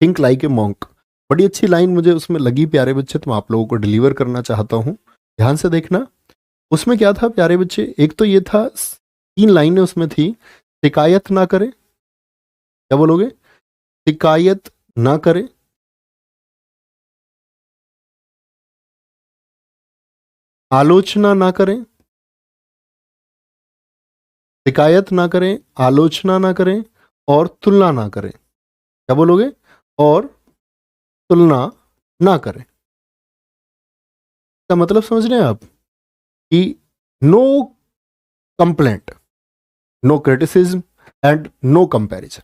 Think like a monk. बड़ी अच्छी line मुझे उसमें लगी प्यारे बच्चे, तो मैं आप लोगों को डिलीवर करना चाहता हूँ। ध्यान से देखना। उसमें क्या था प्यारे बच्चे, एक तो ये था, 3 लाइनें उसमें थी। शिकायत ना करें, क्या बोलोगे? शिकायत ना करें, आलोचना ना करें, शिकायत ना करें, आलोचना ना करें और तुलना ना करें। क्या बोलोगे? और तुलना ना करें। का मतलब समझ रहे हैं आप कि no complaint, no criticism and no comparison.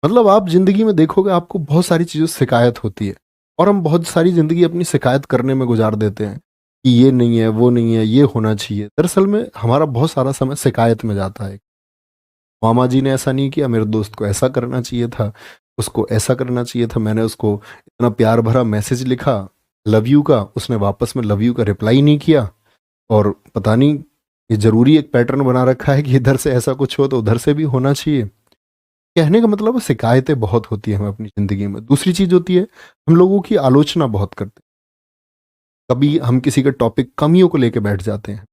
मतलब आप जिंदगी में देखोगे आपको बहुत सारी चीज़ों से शिकायत होती है, और हम बहुत सारी ज़िंदगी अपनी शिकायत करने में गुजार देते हैं कि ये नहीं है, वो नहीं है, ये होना चाहिए। दरअसल में हमारा बहुत सारा समय शिकायत में जाता है। मामा जी ने ऐसा नहीं किया, मेरे दोस्त को ऐसा करना चाहिए था, उसको ऐसा करना चाहिए था, मैंने उसको इतना प्यार भरा मैसेज लिखा लव यू का, उसने वापस में लव यू का रिप्लाई नहीं किया। और पता नहीं, ये ज़रूरी एक पैटर्न बना रखा है कि इधर से ऐसा कुछ हो तो उधर से भी होना चाहिए। कहने का मतलब है शिकायतें बहुत होती है हमें अपनी ज़िंदगी में। दूसरी चीज़ होती है, हम लोगों की आलोचना बहुत करते हैं। कभी हम किसी के टॉपिक कमियों को लेके बैठ जाते हैं।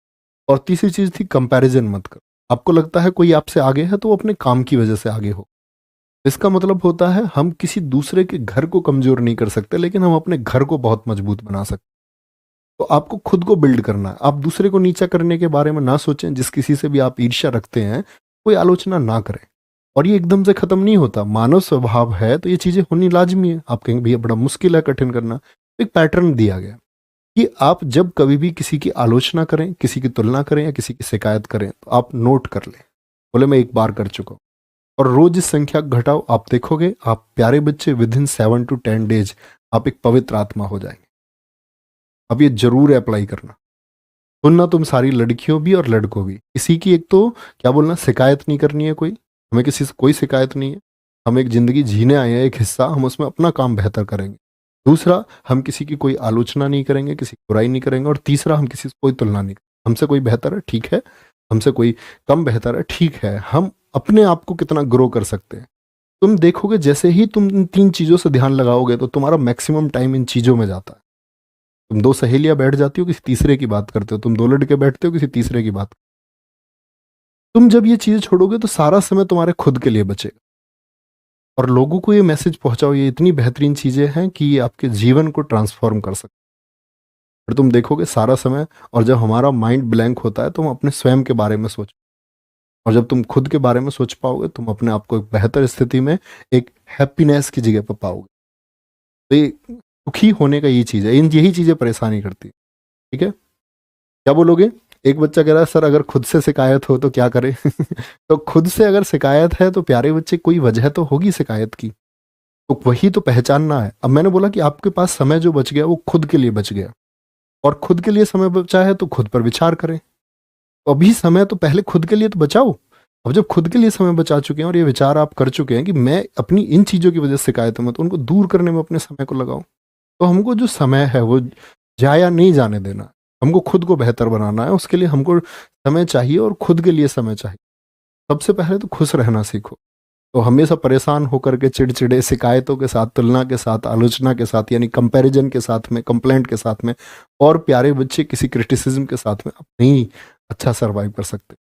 और तीसरी चीज़ थी, कंपैरिजन मत करो। आपको लगता है कोई आपसे आगे है तो वो अपने काम की वजह से आगे हो। इसका मतलब होता है हम किसी दूसरे के घर को कमज़ोर नहीं कर सकते, लेकिन हम अपने घर को बहुत मजबूत बना सकते हैं। तो आपको खुद को बिल्ड करना है। आप दूसरे को नीचा करने के बारे में ना सोचें। जिस किसी से भी आप ईर्ष्या रखते हैं, कोई आलोचना ना करें। और ये एकदम से खत्म नहीं होता, मानव स्वभाव है, तो ये चीज़ें होनी लाजमी है। आप कहेंगे भैया बड़ा मुश्किल है, कठिन करना। तो एक पैटर्न दिया गया कि आप जब कभी भी किसी की आलोचना करें, किसी की तुलना करें या किसी की शिकायत करें, तो आप नोट कर लें। बोले मैं एक बार कर चुका हूँ, और रोज इस संख्या को घटाओ। आप देखोगे आप प्यारे बच्चे, विद इन 7 to 10 डेज आप एक पवित्र आत्मा हो जाएंगे। अब ये जरूर अप्लाई करना। सुनना तुम सारी लड़कियों भी और लड़कों भी, किसी की एक तो क्या बोलना, शिकायत नहीं करनी है कोई। हमें किसी से कोई शिकायत नहीं है। हम एक ज़िंदगी जीने आए हैं, एक हिस्सा, हम उसमें अपना काम बेहतर करेंगे। दूसरा, हम किसी की कोई आलोचना नहीं करेंगे, किसी की बुराई नहीं करेंगे। और तीसरा, हम किसी से कोई तुलना नहीं करेंगे। हमसे कोई बेहतर है, ठीक है। हमसे कोई कम बेहतर है, ठीक है। हम अपने आप को कितना ग्रो कर सकते हैं। तुम देखोगे जैसे ही तुम इन 3 चीज़ों से ध्यान लगाओगे तो तुम्हारा मैक्सिमम टाइम इन चीज़ों में जाता है। तुम 2 सहेलियां बैठ जाती हो, किसी तीसरे की बात करते हो। तुम 2 लड़के बैठते हो, किसी तीसरे की बात। तुम जब ये चीज़ें छोड़ोगे तो सारा समय तुम्हारे खुद के लिए बचेगा। और लोगों को ये मैसेज पहुंचाओ, ये इतनी बेहतरीन चीज़ें हैं कि ये आपके जीवन को ट्रांसफॉर्म कर सकते हैं। फिर तुम देखोगे सारा समय, और जब हमारा माइंड ब्लैंक होता है तो हम अपने स्वयं के बारे में सोच, और जब तुम खुद के बारे में सोच पाओगे, तुम अपने आप को एक बेहतर स्थिति में, एक हैप्पीनेस की जगह पर पाओगे। तो ये सुखी होने का ये चीज़ है, इन यही चीज़ें परेशानी करती है। ठीक है, क्या बोलोगे? एक बच्चा कह रहा है सर अगर खुद से शिकायत हो तो क्या करें? तो खुद से अगर शिकायत है तो प्यारे बच्चे कोई वजह तो होगी शिकायत की, तो वही तो पहचानना है। अब मैंने बोला कि आपके पास समय जो बच गया वो खुद के लिए बच गया, और खुद के लिए समय बचा है तो खुद पर विचार करें। तो अभी समय तो पहले खुद के लिए तो बचाओ। अब जब खुद के लिए समय बचा चुके हैं और ये विचार आप कर चुके हैं कि मैं अपनी इन चीज़ों की वजह से शिकायत हूँ, तो उनको दूर करने में अपने समय को लगाओ। तो हमको जो समय है वो जाया नहीं जाने देना। हमको खुद को बेहतर बनाना है, उसके लिए हमको समय चाहिए, और खुद के लिए समय चाहिए। सबसे पहले तो खुश रहना सीखो। तो हमेशा परेशान होकर के, चिड़चिड़े, शिकायतों के साथ, तुलना के साथ, आलोचना के साथ, यानी कंपैरिजन के साथ में, कंप्लेंट के साथ में, और प्यारे बच्चे किसी क्रिटिसिज्म के साथ में आप नहीं अच्छा सर्वाइव कर सकते।